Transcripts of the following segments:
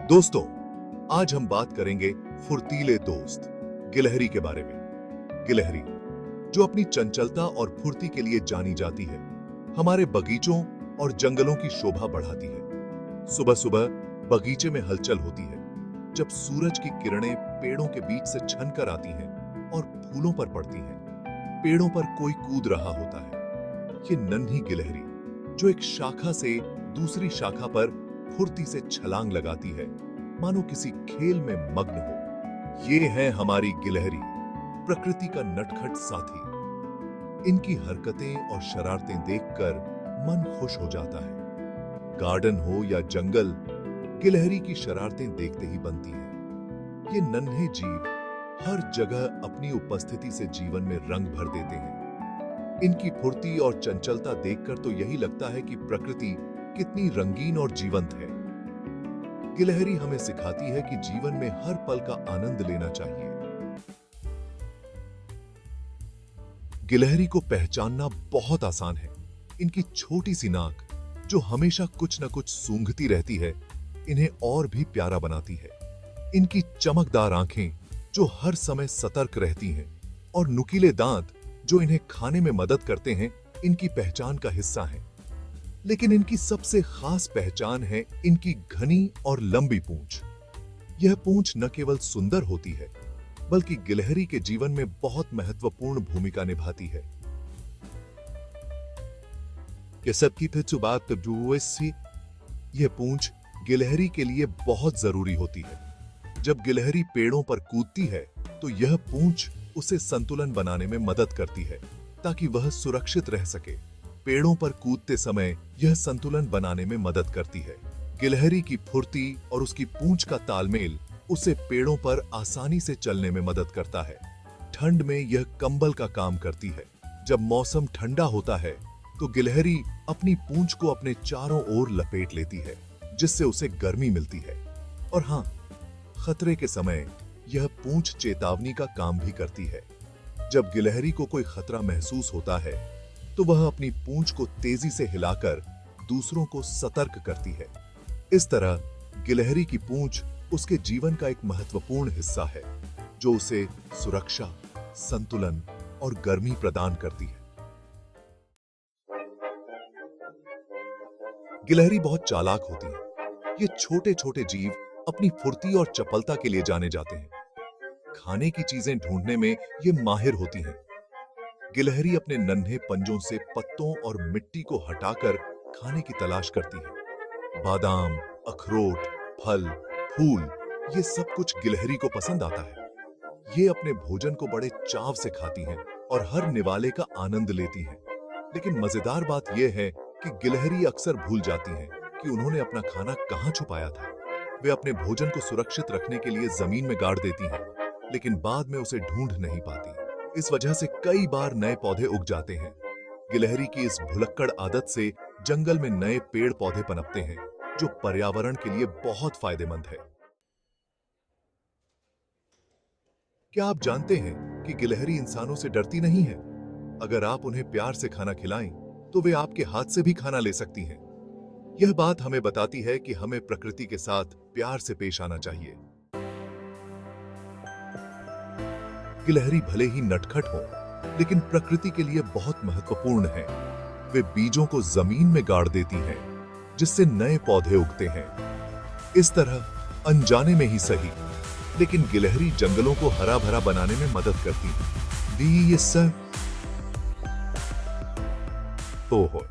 दोस्तों, आज हम बात करेंगे फुर्तीले दोस्त गिलहरी के बारे में। गिलहरी, जो अपनी चंचलता और फुर्ती के लिए जानी जाती है, हमारे बगीचों और जंगलों की शोभा बढ़ाती है। सुबह सुबह बगीचे में हलचल होती है जब सूरज की किरणें पेड़ों के बीच से छनकर आती हैं और फूलों पर पड़ती हैं। पेड़ों पर कोई कूद रहा होता है। ये नन्ही गिलहरी, जो एक शाखा से दूसरी शाखा पर फुर्ती से छलांग लगाती है, मानो किसी खेल में मग्न हो। ये है हमारी गिलहरी, प्रकृति का नटखट साथी। इनकी हरकतें और शरारतें देखकर मन खुश हो जाता है। गार्डन हो या जंगल, गिलहरी की शरारतें देखते ही बनती हैं। ये नन्हे जीव हर जगह अपनी उपस्थिति से जीवन में रंग भर देते हैं। इनकी फुर्ती और चंचलता देखकर तो यही लगता है कि प्रकृति कितनी रंगीन और जीवंत है। गिलहरी हमें सिखाती है कि जीवन में हर पल का आनंद लेना चाहिए। गिलहरी को पहचानना बहुत आसान है। इनकी छोटी सी नाक, जो हमेशा कुछ न कुछ सूंघती रहती है, इन्हें और भी प्यारा बनाती है। इनकी चमकदार आंखें, जो हर समय सतर्क रहती हैं, और नुकीले दांत, जो इन्हें खाने में मदद करते हैं, इनकी पहचान का हिस्सा हैं। लेकिन इनकी सबसे खास पहचान है इनकी घनी और लंबी पूंछ। यह पूंछ न केवल सुंदर होती है, बल्कि गिलहरी के जीवन में बहुत महत्वपूर्ण भूमिका निभाती है। यह पूंछ गिलहरी के लिए बहुत जरूरी होती है। जब गिलहरी पेड़ों पर कूदती है, तो यह पूंछ उसे संतुलन बनाने में मदद करती है, ताकि वह सुरक्षित रह सके। पेड़ों पर कूदते समय यह संतुलन बनाने में मदद करती है। गिलहरी की फुर्ती और उसकी पूंछ का तालमेल उसे पेड़ों पर आसानी से चलने में मदद करता है। ठंड में यह कंबल का काम करती है। जब मौसम ठंडा होता है, तो गिलहरी अपनी पूंछ को अपने चारों ओर लपेट लेती है, जिससे उसे गर्मी मिलती है। और हाँ, खतरे के समय यह पूंछ चेतावनी का काम भी करती है। जब गिलहरी को कोई खतरा महसूस होता है, तो वह अपनी पूंछ को तेजी से हिलाकर दूसरों को सतर्क करती है। इस तरह गिलहरी की पूंछ उसके जीवन का एक महत्वपूर्ण हिस्सा है, जो उसे सुरक्षा, संतुलन और गर्मी प्रदान करती है। गिलहरी बहुत चालाक होती है। ये छोटे छोटे जीव अपनी फुर्ती और चपलता के लिए जाने जाते हैं। खाने की चीजें ढूंढने में ये माहिर होती हैं। गिलहरी अपने नन्हे पंजों से पत्तों और मिट्टी को हटाकर खाने की तलाश करती है। बादाम, अखरोट, फल, फूल, ये सब कुछ गिलहरी को पसंद आता है। ये अपने भोजन को बड़े चाव से खाती हैं और हर निवाले का आनंद लेती हैं। लेकिन मजेदार बात यह है कि गिलहरी अक्सर भूल जाती हैं कि उन्होंने अपना खाना कहाँ छुपाया था। वे अपने भोजन को सुरक्षित रखने के लिए जमीन में गाड़ देती हैं, लेकिन बाद में उसे ढूंढ नहीं पाती। इस वजह से कई बार नए पौधे उग जाते हैं। गिलहरी की इस भुलक्कड़ आदत से जंगल में नए पेड़ पौधे पनपते हैं, जो पर्यावरण के लिए बहुत फायदेमंद है। क्या आप जानते हैं कि गिलहरी इंसानों से डरती नहीं है? अगर आप उन्हें प्यार से खाना खिलाएं, तो वे आपके हाथ से भी खाना ले सकती हैं। यह बात हमें बताती है कि हमें प्रकृति के साथ प्यार से पेश आना चाहिए। गिलहरी भले ही नटखट हो, लेकिन प्रकृति के लिए बहुत महत्वपूर्ण है। वे बीजों को जमीन में गाड़ देती हैं, जिससे नए पौधे उगते हैं। इस तरह अनजाने में ही सही, लेकिन गिलहरी जंगलों को हरा भरा बनाने में मदद करती है। ये सब हो।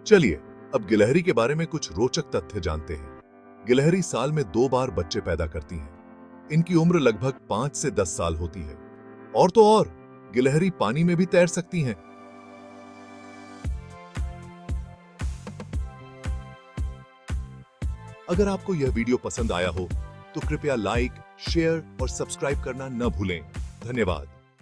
चलिए अब गिलहरी के बारे में कुछ रोचक तथ्य जानते हैं। गिलहरी साल में 2 बार बच्चे पैदा करती हैं। इनकी उम्र लगभग 5 से 10 साल होती है। और तो और, गिलहरी पानी में भी तैर सकती हैं। अगर आपको यह वीडियो पसंद आया हो, तो कृपया लाइक, शेयर और सब्सक्राइब करना न भूलें। धन्यवाद।